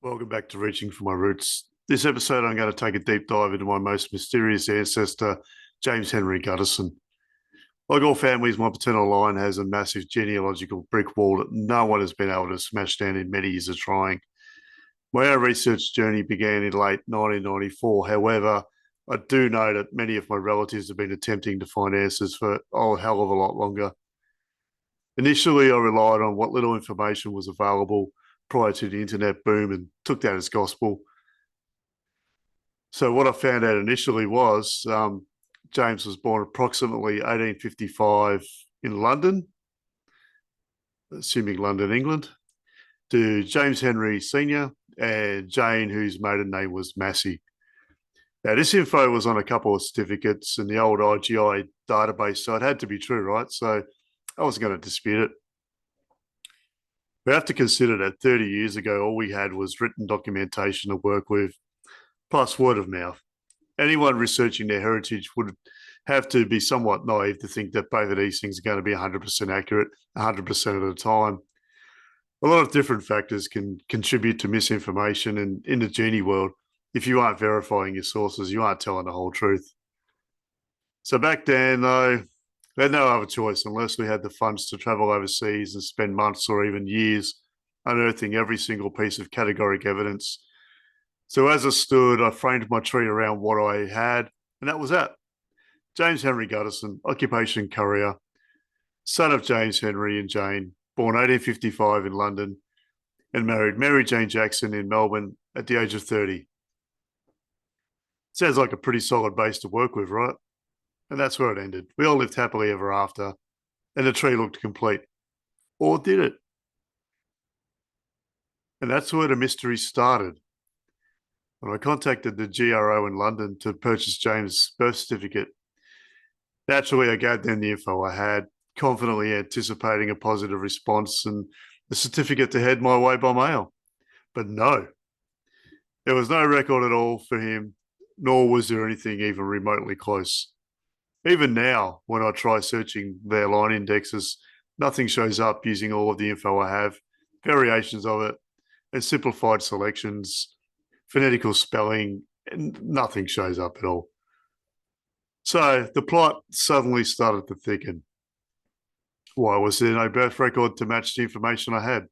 Welcome back to Reaching for My Roots. This episode, I'm going to take a deep dive into my most mysterious ancestor, James Henry Gutterson. Like all families, my paternal line has a massive genealogical brick wall that no one has been able to smash down in many years of trying. My own research journey began in late 1994. However, I do know that many of my relatives have been attempting to find answers for a hell of a lot longer. Initially, I relied on what little information was available prior to the internet boom and took that as gospel. So what I found out initially was James was born approximately 1855 in London, assuming London, England, to James Henry Sr. and Jane, whose maiden name was Massey. Now, this info was on a couple of certificates in the old IGI database, so it had to be true, right? So I wasn't going to dispute it. We have to consider that 30 years ago, all we had was written documentation to work with, plus word of mouth. Anyone researching their heritage would have to be somewhat naive to think that both of these things are going to be 100% accurate 100% of the time. A lot of different factors can contribute to misinformation, and in the genie world, if you aren't verifying your sources, you aren't telling the whole truth. So back then, though, we had no other choice unless we had the funds to travel overseas and spend months or even years unearthing every single piece of categoric evidence. So as I stood, I framed my tree around what I had, and that was that. James Henry Gutterson, occupation courier, son of James Henry and Jane, born 1855 in London, and married Mary Jane Jackson in Melbourne at the age of 30. Sounds like a pretty solid base to work with, right? And that's where it ended. We all lived happily ever after, and the tree looked complete. Or did it? And that's where the mystery started. When I contacted the GRO in London to purchase James' birth certificate, naturally I gave them the info I had, confidently anticipating a positive response and the certificate to head my way by mail. But no, there was no record at all for him, nor was there anything even remotely close. Even now, when I try searching their line indexes, nothing shows up using all of the info I have, variations of it, and simplified selections, phonetical spelling, and nothing shows up at all. So the plot suddenly started to thicken. Why was there no birth record to match the information I had?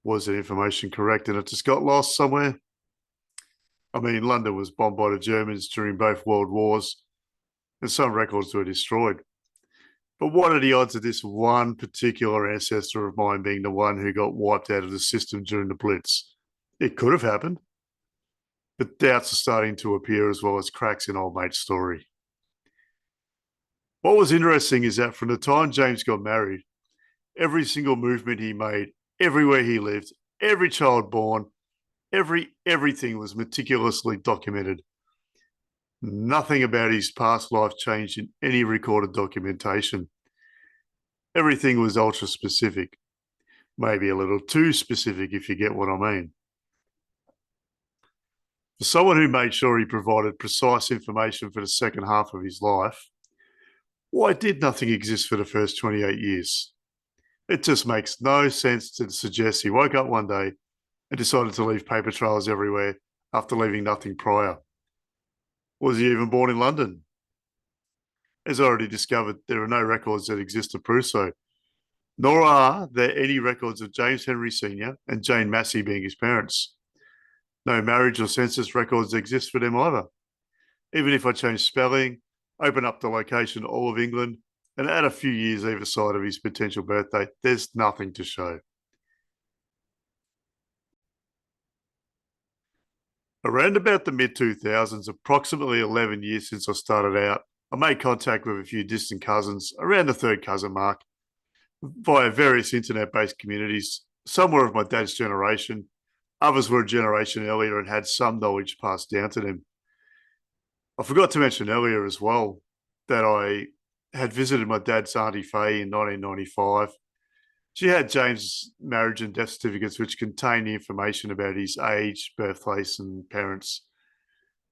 Was the information correct and it just got lost somewhere? I mean, London was bombed by the Germans during both world wars, and some records were destroyed. But what are the odds of this one particular ancestor of mine being the one who got wiped out of the system during the Blitz? It could have happened, but doubts are starting to appear as well as cracks in old mate's story. What was interesting is that from the time James got married, every single movement he made, everywhere he lived, every child born, everything was meticulously documented. Nothing about his past life changed in any recorded documentation. Everything was ultra specific, maybe a little too specific, if you get what I mean. For someone who made sure he provided precise information for the second half of his life, why did nothing exist for the first 28 years? It just makes no sense to suggest he woke up one day and decided to leave paper trails everywhere after leaving nothing prior. Was he even born in London? As I already discovered, there are no records that exist to prove so, nor are there any records of James Henry Sr. and Jane Massey being his parents. No marriage or census records exist for them either. Even if I change spelling, open up the location all of England, and add a few years either side of his potential birth date, there's nothing to show. Around about the mid-2000s, approximately 11 years since I started out, I made contact with a few distant cousins, around the third cousin mark, via various internet-based communities. Some were of my dad's generation, others were a generation earlier and had some knowledge passed down to them. I forgot to mention earlier as well that I had visited my dad's Auntie Faye in 1995. She had James' marriage and death certificates, which contained the information about his age, birthplace, and parents.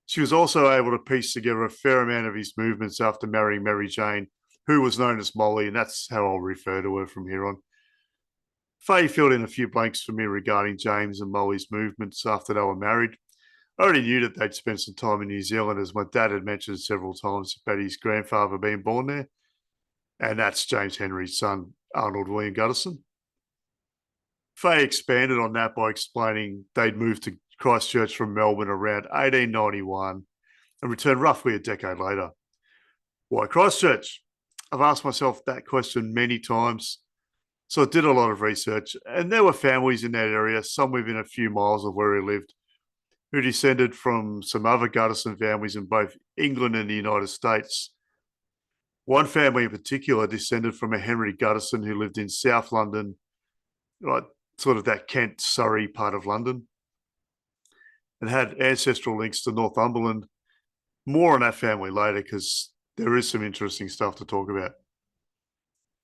She was also able to piece together a fair amount of his movements after marrying Mary Jane, who was known as Molly, and that's how I'll refer to her from here on. Faye filled in a few blanks for me regarding James and Molly's movements after they were married. I already knew that they'd spent some time in New Zealand, as my dad had mentioned several times about his grandfather being born there, and that's James Henry's son, Arnold William Gutterson. Faye expanded on that by explaining they'd moved to Christchurch from Melbourne around 1891 and returned roughly a decade later. Why Christchurch? I've asked myself that question many times. So I did a lot of research, and there were families in that area, some within a few miles of where he lived, who descended from some other Gutterson families in both England and the United States. One family in particular descended from a Henry Gutterson who lived in South London, right, sort of that Kent, Surrey part of London, and had ancestral links to Northumberland. More on that family later, because there is some interesting stuff to talk about.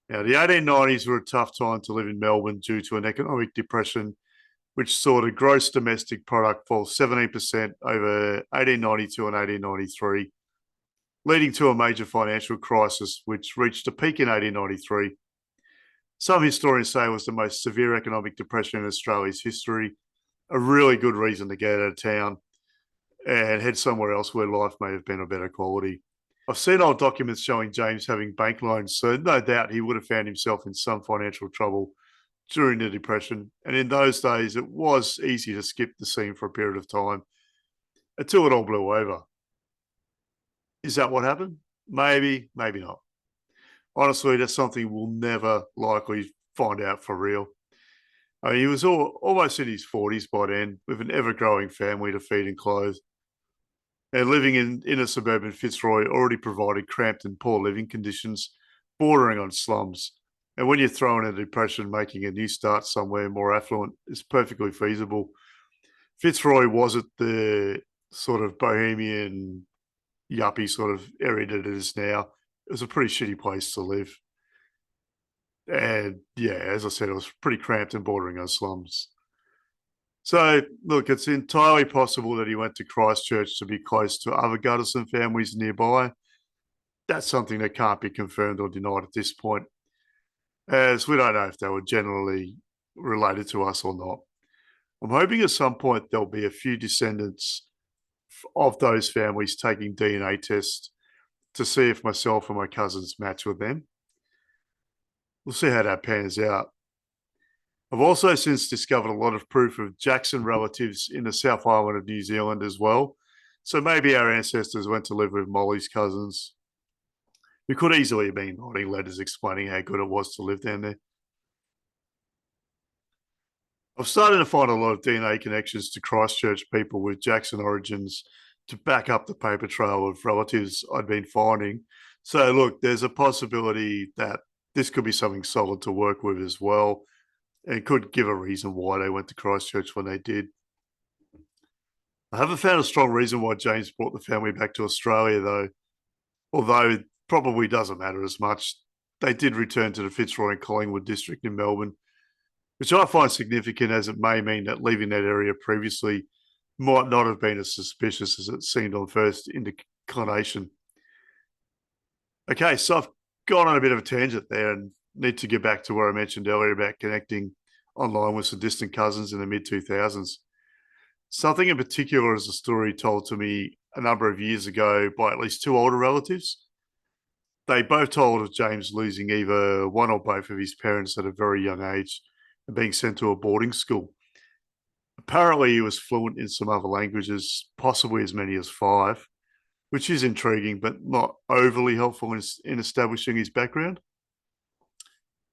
Now, the 1890s were a tough time to live in Melbourne due to an economic depression, which saw the gross domestic product fall 17% over 1892 and 1893, leading to a major financial crisis, which reached a peak in 1893. Some historians say it was the most severe economic depression in Australia's history, a really good reason to get out of town and head somewhere else where life may have been of better quality. I've seen old documents showing James having bank loans, so no doubt he would have found himself in some financial trouble during the Depression. And in those days, it was easy to skip the scene for a period of time until it all blew over. Is that what happened? Maybe, maybe not. Honestly, that's something we'll never likely find out for real. I mean, he was almost in his 40s by then, with an ever-growing family to feed and clothe. And living in a suburban Fitzroy already provided cramped and poor living conditions, bordering on slums. And when you're thrown in a depression, making a new start somewhere more affluent is perfectly feasible. Fitzroy wasn't the sort of bohemian, yuppie sort of area that it is now. It was a pretty shitty place to live. And yeah, as I said, it was pretty cramped and bordering on slums. So, look, it's entirely possible that he went to Christchurch to be close to other Gutterson families nearby. That's something that can't be confirmed or denied at this point, as we don't know if they were generally related to us or not. I'm hoping at some point there'll be a few descendants of those families taking DNA tests to see if myself and my cousins match with them. We'll see how that pans out. I've also since discovered a lot of proof of Jackson relatives in the South Island of New Zealand as well. So maybe our ancestors went to live with Molly's cousins. We could easily have been writing letters explaining how good it was to live down there. I've started to find a lot of DNA connections to Christchurch people with Jackson origins to back up the paper trail of relatives I'd been finding. So look, there's a possibility that this could be something solid to work with as well, and could give a reason why they went to Christchurch when they did. I haven't found a strong reason why James brought the family back to Australia, though, although it probably doesn't matter as much. They did return to the Fitzroy and Collingwood district in Melbourne, which I find significant, as it may mean that leaving that area previously might not have been as suspicious as it seemed on first inclination. Okay, so I've gone on a bit of a tangent there and need to get back to where I mentioned earlier about connecting online with some distant cousins in the mid-2000s. Something in particular is a story told to me a number of years ago by at least two older relatives. They both told of James losing either one or both of his parents at a very young age and being sent to a boarding school. Apparently, he was fluent in some other languages, possibly as many as 5, which is intriguing, but not overly helpful in establishing his background.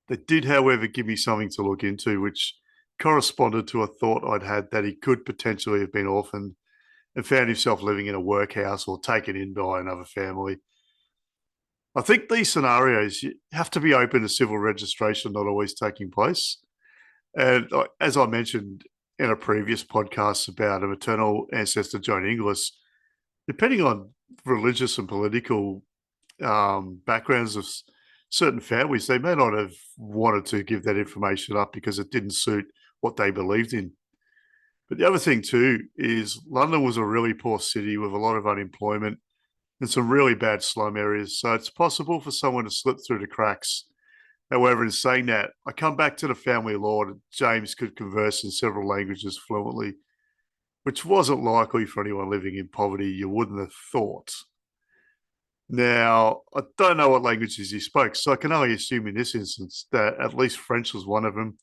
They did, however, give me something to look into, which corresponded to a thought I'd had that he could potentially have been orphaned and found himself living in a workhouse or taken in by another family. I think these scenarios, you have to be open to civil registration not always taking place. And as I mentioned in a previous podcast about a maternal ancestor, Joan Inglis, depending on religious and political backgrounds of certain families, they may not have wanted to give that information up because it didn't suit what they believed in. But the other thing too is London was a really poor city with a lot of unemployment and some really bad slum areas. So it's possible for someone to slip through the cracks However, in saying that, I come back to the family law that James could converse in several languages fluently, which wasn't likely for anyone living in poverty, you wouldn't have thought. Now, I don't know what languages he spoke, so I can only assume in this instance that at least French was one of them.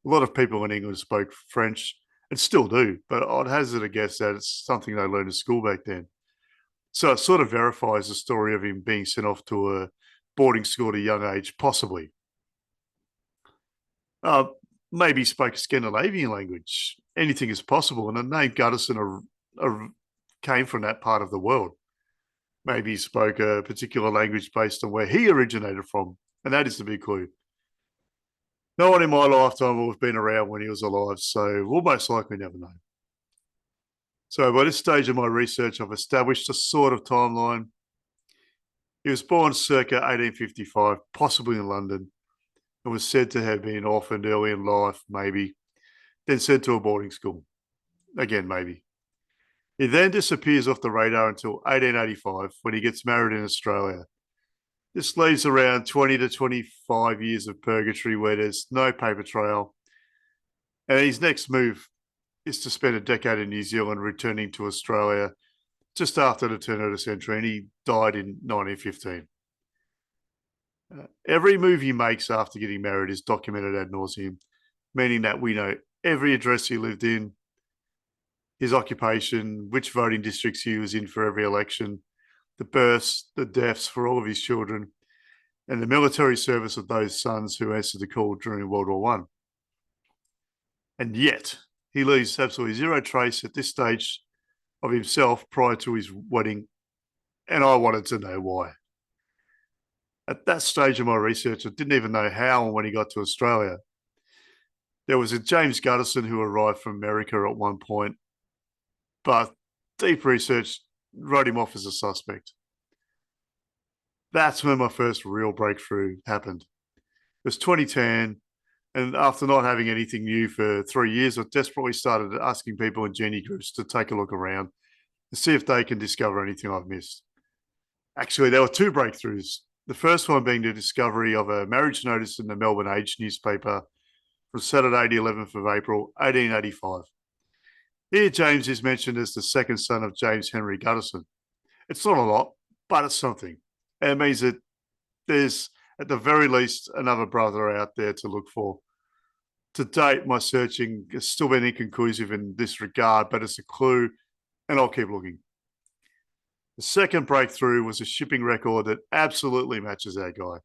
A lot of people in England spoke French and still do, but I'd hazard a guess that it's something they learned in school back then. So it sort of verifies the story of him being sent off to a boarding school at a young age, possibly. Uh, Maybe he spoke a Scandinavian language. Anything is possible, and the name Gutterson came from that part of the world. Maybe he spoke a particular language based on where he originated from, and that is the big clue. No one in my lifetime will have been around when he was alive, so we'll most likely never know. So by this stage of my research, I've established a sort of timeline. He was born circa 1855, possibly in London, and was said to have been orphaned early in life, maybe, then sent to a boarding school. Again, maybe. He then disappears off the radar until 1885 when he gets married in Australia. This leaves around 20 to 25 years of purgatory where there's no paper trail. And his next move is to spend a decade in New Zealand, returning to Australia just after the turn of the century, and he died in 1915. Every move he makes after getting married is documented ad nauseum, meaning that we know every address he lived in, his occupation, which voting districts he was in for every election, the births, the deaths for all of his children, and the military service of those sons who answered the call during World War One. And yet, he leaves absolutely zero trace at this stage of himself prior to his wedding, and I wanted to know why. At that stage of my research, I didn't even know how and when he got to Australia. There was a James Gutterson who arrived from America at one point, but deep research wrote him off as a suspect. That's when my first real breakthrough happened. It was 2010, and after not having anything new for 3 years, I desperately started asking people in genie groups to take a look around and see if they can discover anything I've missed. Actually, there were two breakthroughs. The first one being the discovery of a marriage notice in the Melbourne Age newspaper from Saturday, the 11th of April, 1885. Here, James is mentioned as the second son of James Henry Gutterson. It's not a lot, but it's something. And it means that there's, at the very least, another brother out there to look for. To date, my searching has still been inconclusive in this regard, but it's a clue, and I'll keep looking. The second breakthrough was a shipping record that absolutely matches our guy.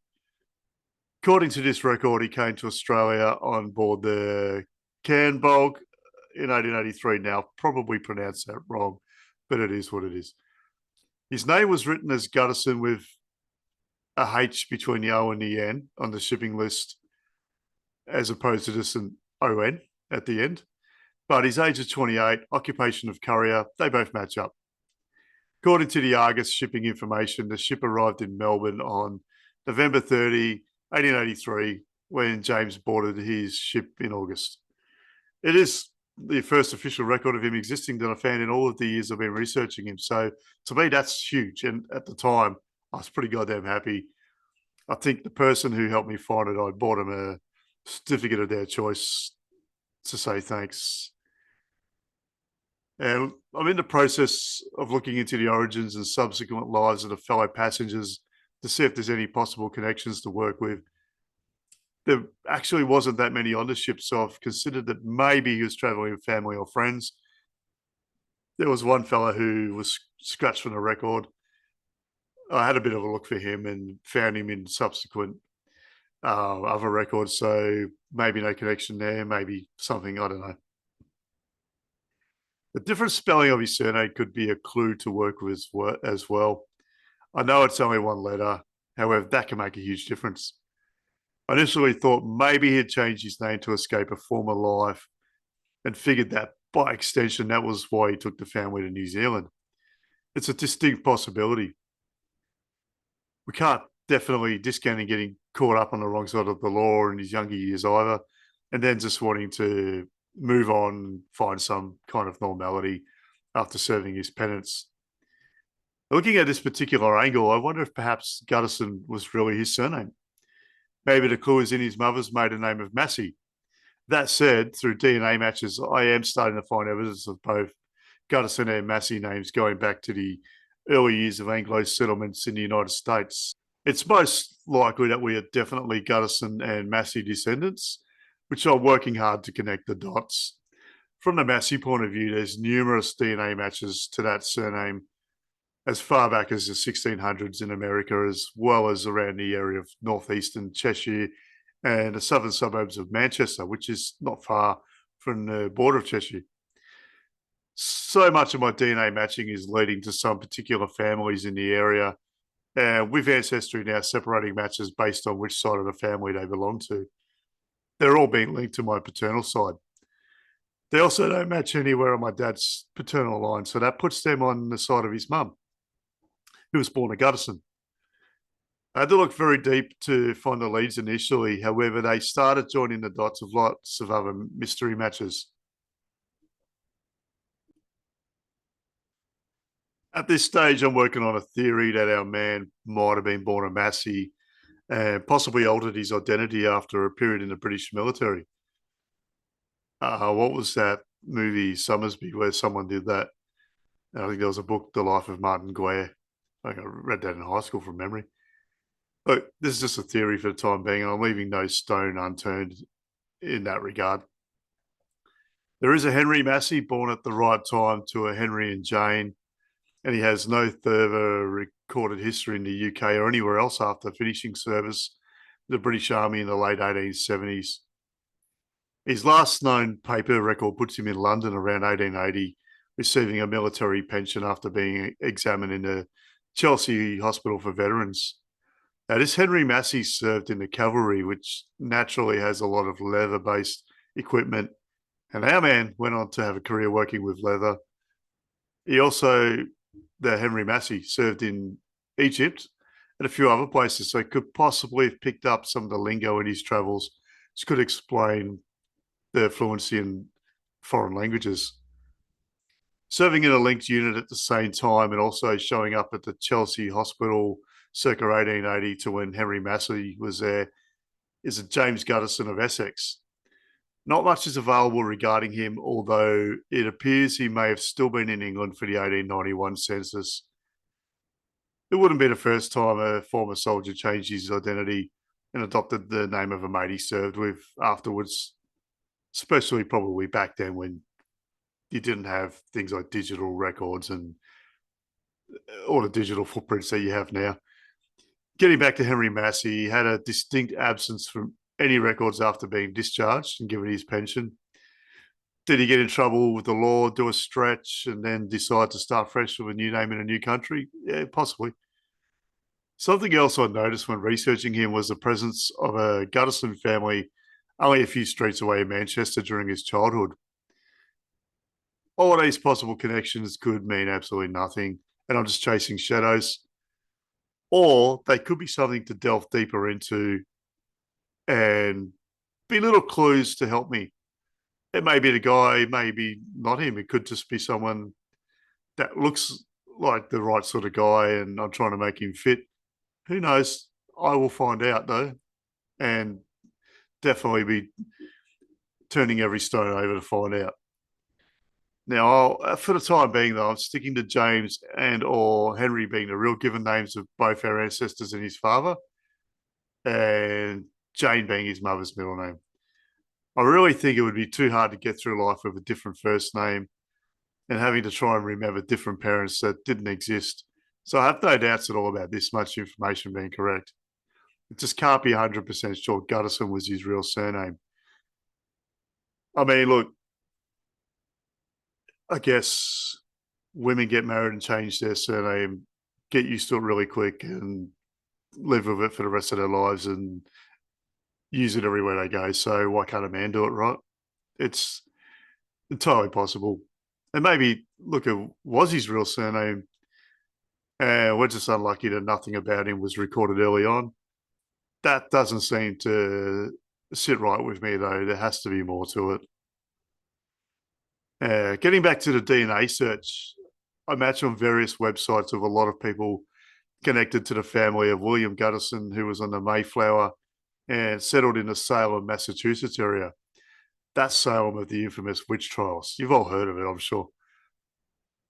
According to this record, he came to Australia on board the Canbolg in 1883. Now, probably pronounced that wrong, but it is what it is. His name was written as Gutterson with a H between the O and the N on the shipping list, as opposed to just an ON at the end. But his age of 28, occupation of courier, they both match up. According to the Argus shipping information, the ship arrived in Melbourne on November 30, 1883, when James boarded his ship in August. It is the first official record of him existing that I found in all of the years I've been researching him. So to me, that's huge. And at the time, I was pretty goddamn happy. I think the person who helped me find it, I bought him a certificate of their choice to say thanks. And I'm in the process of looking into the origins and subsequent lives of the fellow passengers to see if there's any possible connections to work with. There actually wasn't that many on the ship, so I've considered that maybe he was traveling with family or friends. There was one fellow who was scratched from the record. I had a bit of a look for him and found him in subsequent other records, so maybe no connection there, maybe something, I don't know. The different spelling of his surname could be a clue to work with as well. I know it's only one letter, however, that can make a huge difference. I initially thought maybe he'd changed his name to escape a former life and figured that by extension, that was why he took the family to New Zealand. It's a distinct possibility. We can't definitely discount him getting caught up on the wrong side of the law in his younger years either, and then just wanting to move on, find some kind of normality after serving his penance. Looking at this particular angle, I wonder if perhaps Gutterson was really his surname. Maybe the clue is in his mother's maiden name of Massey. That said, through DNA matches, I am starting to find evidence of both Gutterson and Massey names going back to the early years of Anglo settlements in the United States. It's most likely that we are definitely Gutterson and Massey descendants, which are working hard to connect the dots. From the Massey point of view, there's numerous DNA matches to that surname as far back as the 1600s in America, as well as around the area of northeastern Cheshire and the southern suburbs of Manchester, which is not far from the border of Cheshire. So much of my DNA matching is leading to some particular families in the area, and with Ancestry now separating matches based on which side of the family they belong to. They're all being linked to my paternal side. They also don't match anywhere on my dad's paternal line, so that puts them on the side of his mum, who was born a Gutterson. I had to look very deep to find the leads initially. However, they started joining the dots of lots of other mystery matches. At this stage, I'm working on a theory that our man might have been born a Massey and possibly altered his identity after a period in the British military. What was that movie, Summersby, where someone did that? I think there was a book, The Life of Martin Guare. I think I read that in high school from memory. Look, this is just a theory for the time being, and I'm leaving no stone unturned in that regard. There is a Henry Massey born at the right time to a Henry and Jane, and he has no further recorded history in the UK or anywhere else after finishing service with the British Army in the late 1870s. His last known paper record puts him in London around 1880, receiving a military pension after being examined in the Chelsea Hospital for Veterans. Now, this Henry Massey served in the cavalry, which naturally has a lot of leather-based equipment, and our man went on to have a career working with leather. He also, the Henry Massey, served in Egypt and a few other places, so could possibly have picked up some of the lingo in his travels, which could explain the fluency in foreign languages. Serving in a linked unit at the same time and also showing up at the Chelsea Hospital circa 1880 to when Henry Massey was there is a James Gutterson of Essex. Not much is available regarding him, although it appears he may have still been in England for the 1891 census. It wouldn't be the first time a former soldier changed his identity and adopted the name of a mate he served with afterwards, especially probably back then when you didn't have things like digital records and all the digital footprints that you have now. Getting back to Henry Massey, he had a distinct absence from any records after being discharged and given his pension. Did he get in trouble with the law, do a stretch, and then decide to start fresh with a new name in a new country? Yeah, possibly. Something else I noticed when researching him was the presence of a Gutterson family only a few streets away in Manchester during his childhood. All of these possible connections could mean absolutely nothing, and I'm just chasing shadows. Or they could be something to delve deeper into and be little clues to help me. It may be the guy, it may be not him. It could just be someone that looks like the right sort of guy and I'm trying to make him fit. Who knows? I will find out though, and definitely be turning every stone over to find out. Now, for the time being, though, I'm sticking to James and or Henry being the real given names of both our ancestors and his father, and Jane being his mother's middle name. I really think it would be too hard to get through life with a different first name and having to try and remember different parents that didn't exist. So I have no doubts at all about this much information being correct. It just can't be 100% sure Gutterson was his real surname. I mean, look, I guess women get married and change their surname, get used to it really quick and live with it for the rest of their lives and use it everywhere they go. So why can't a man do it, right? It's entirely possible. And maybe, look, it was his real surname. We're just unlucky that nothing about him was recorded early on. That doesn't seem to sit right with me, though. There has to be more to it. Getting back to the DNA search, I match on various websites with a lot of people connected to the family of William Gutterson, who was on the Mayflower and settled in the Salem, Massachusetts area. That's Salem of the infamous witch trials. You've all heard of it, I'm sure.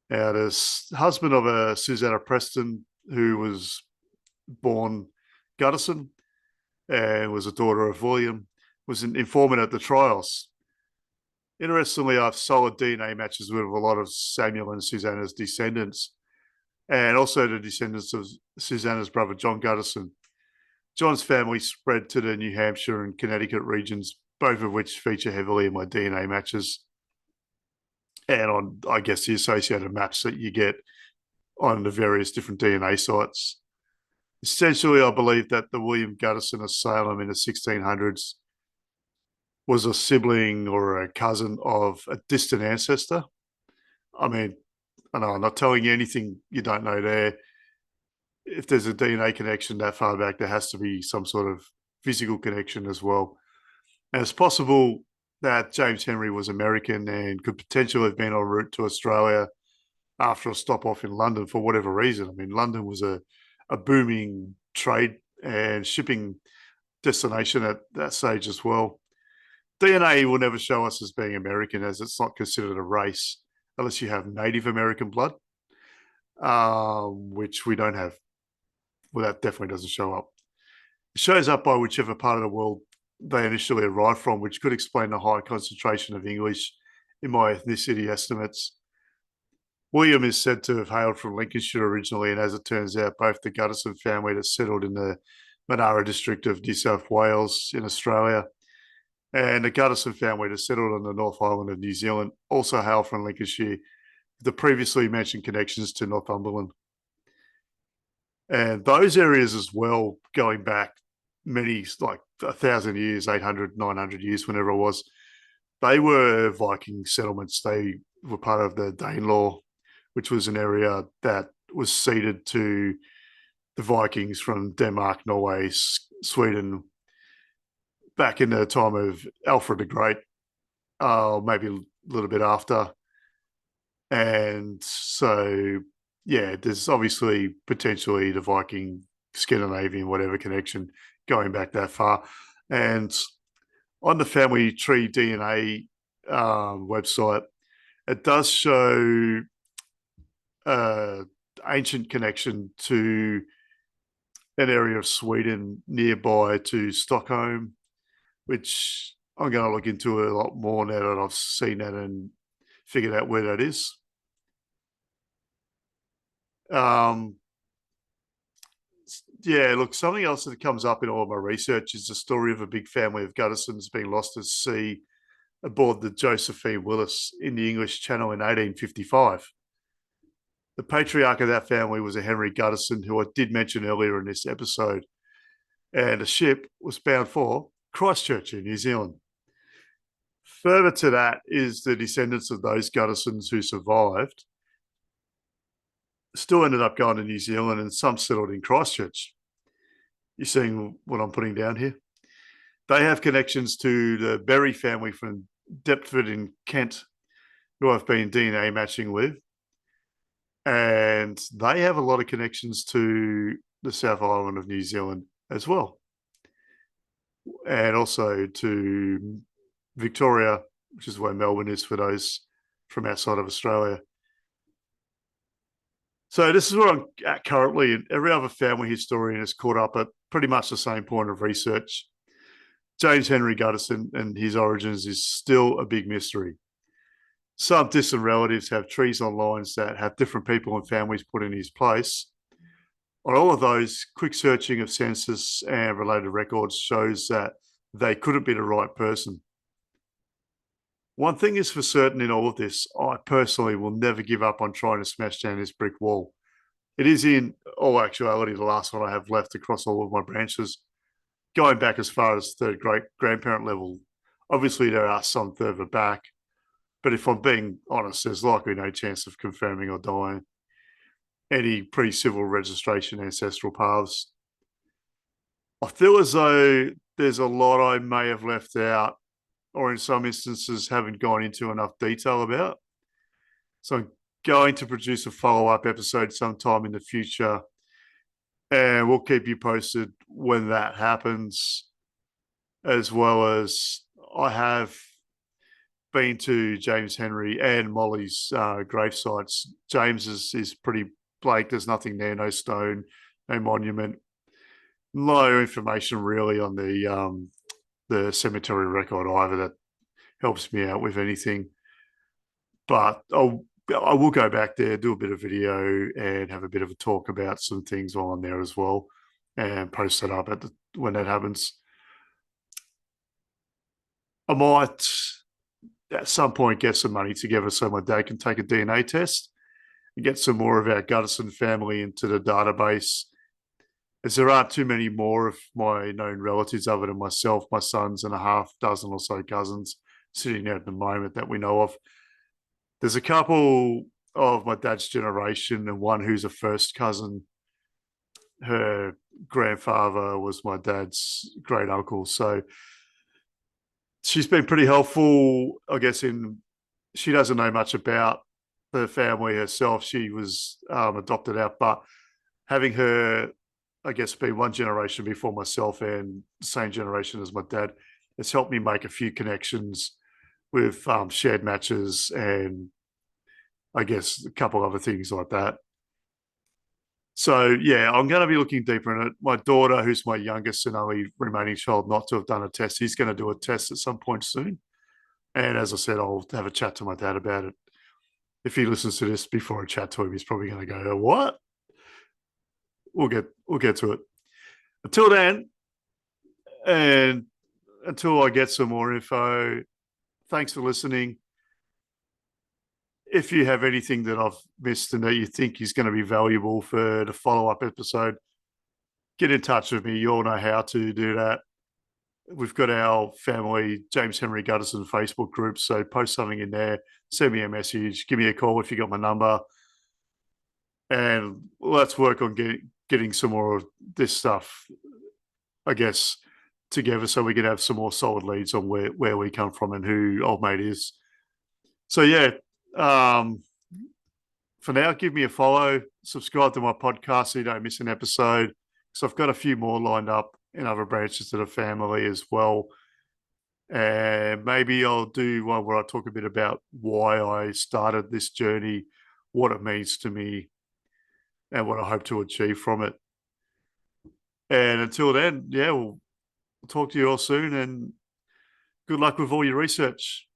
Now, the husband of a Susanna Preston, who was born Gutterson and was a daughter of William, was an informant at the trials. Interestingly, I've solid DNA matches with a lot of Samuel and Susanna's descendants, and also the descendants of Susanna's brother, John Gutterson. John's family spread to the New Hampshire and Connecticut regions, both of which feature heavily in my DNA matches and on, I guess, the associated maps that you get on the various different DNA sites. Essentially, I believe that the William Gutterson of Salem in the 1600s was a sibling or a cousin of a distant ancestor. I mean, I know I'm not telling you anything you don't know there. If there's a DNA connection that far back, there has to be some sort of physical connection as well. And it's possible that James Henry was American and could potentially have been en route to Australia after a stop off in London for whatever reason. I mean, London was a booming trade and shipping destination at that stage as well. DNA will never show us as being American, as it's not considered a race unless you have Native American blood, which we don't have. Well, that definitely doesn't show up. It shows up by whichever part of the world they initially arrived from, which could explain the high concentration of English in my ethnicity estimates. William is said to have hailed from Lincolnshire originally, and as it turns out, both the Gutterson family that settled in the Monaro district of New South Wales in Australia and the Gutterson family that settled on the North Island of New Zealand also hail from Lincolnshire, the previously mentioned connections to Northumberland. And those areas as well, going back many, like 1,000 years, 800, 900 years, whenever it was, they were Viking settlements. They were part of the Danelaw, which was an area that was ceded to the Vikings from Denmark, Norway, Sweden, back in the time of Alfred the Great, maybe a little bit after. And so, yeah, there's obviously potentially the Viking, Scandinavian, whatever connection going back that far. And on the family tree DNA website, it does show ancient connection to an area of Sweden nearby to Stockholm, which I'm going to look into a lot more now that I've seen that and figured out where that is. Yeah, look, something else that comes up in all of my research is the story of a big family of Guttersons being lost at sea aboard the Josephine Willis in the English Channel in 1855. The patriarch of that family was a Henry Gutterson, who I did mention earlier in this episode, and the ship was bound for Christchurch in New Zealand. Further to that is the descendants of those Guttersons who survived still ended up going to New Zealand, and some settled in Christchurch. You seeing what I'm putting down here? They have connections to the Berry family from Deptford in Kent, who I've been DNA matching with. And they have a lot of connections to the South Island of New Zealand as well. And also to Victoria, which is where Melbourne is for those from outside of Australia. So this is where I'm at currently, and every other family historian is caught up at pretty much the same point of research. James Henry Gutterson and his origins is still a big mystery. Some distant relatives have trees on lines that have different people and families put in his place. On all of those, quick searching of census and related records shows that they couldn't be the right person. One thing is for certain in all of this, I personally will never give up on trying to smash down this brick wall. It is in all actuality the last one I have left across all of my branches, going back as far as third great grandparent level. Obviously, there are some further back, but if I'm being honest, there's likely no chance of confirming or dying any pre-civil registration ancestral paths. I feel as though there's a lot I may have left out, or in some instances haven't gone into enough detail about. So I'm going to produce a follow-up episode sometime in the future, and we'll keep you posted when that happens. as well as I have been to James Henry and Molly's grave sites. James is pretty blank. There's nothing there, no stone, no monument, no information really on the cemetery record either that helps me out with anything. But I will go back there, do a bit of video, and have a bit of a talk about some things while I'm there as well, and post that up when that happens. I might at some point get some money together so my dad can take a DNA test and get some more of our Gutterson family into the database, as there aren't too many more of my known relatives other than myself, my sons, and a half dozen or so cousins sitting there at the moment that we know of. There's a couple of my dad's generation and one who's a first cousin. Her grandfather was my dad's great uncle. So she's been pretty helpful, I guess, she doesn't know much about the family herself. She was adopted out, but having her, I guess, be one generation before myself and the same generation as my dad, it's helped me make a few connections with shared matches and I guess a couple other things like that. So yeah, I'm going to be looking deeper in it. My daughter, who's my youngest and only remaining child not to have done a test, he's going to do a test at some point soon. And as I said, I'll have a chat to my dad about it. If he listens to this before I chat to him, he's probably going to go, "What?" We'll get to it. Until then, and until I get some more info, thanks for listening. If you have anything that I've missed and that you think is going to be valuable for the follow-up episode, get in touch with me. You all know how to do that. We've got our family James Henry Gutterson Facebook group, so post something in there, send me a message, give me a call if you got my number, and let's work on getting some more of this stuff, I guess, together so we can have some more solid leads on where we come from and who old mate is. So yeah, for now, give me a follow, subscribe to my podcast so you don't miss an episode. So I've got a few more lined up in other branches of the family as well. And maybe I'll do one where I talk a bit about why I started this journey, what it means to me, and what I hope to achieve from it. And until then, yeah, we'll talk to you all soon and good luck with all your research.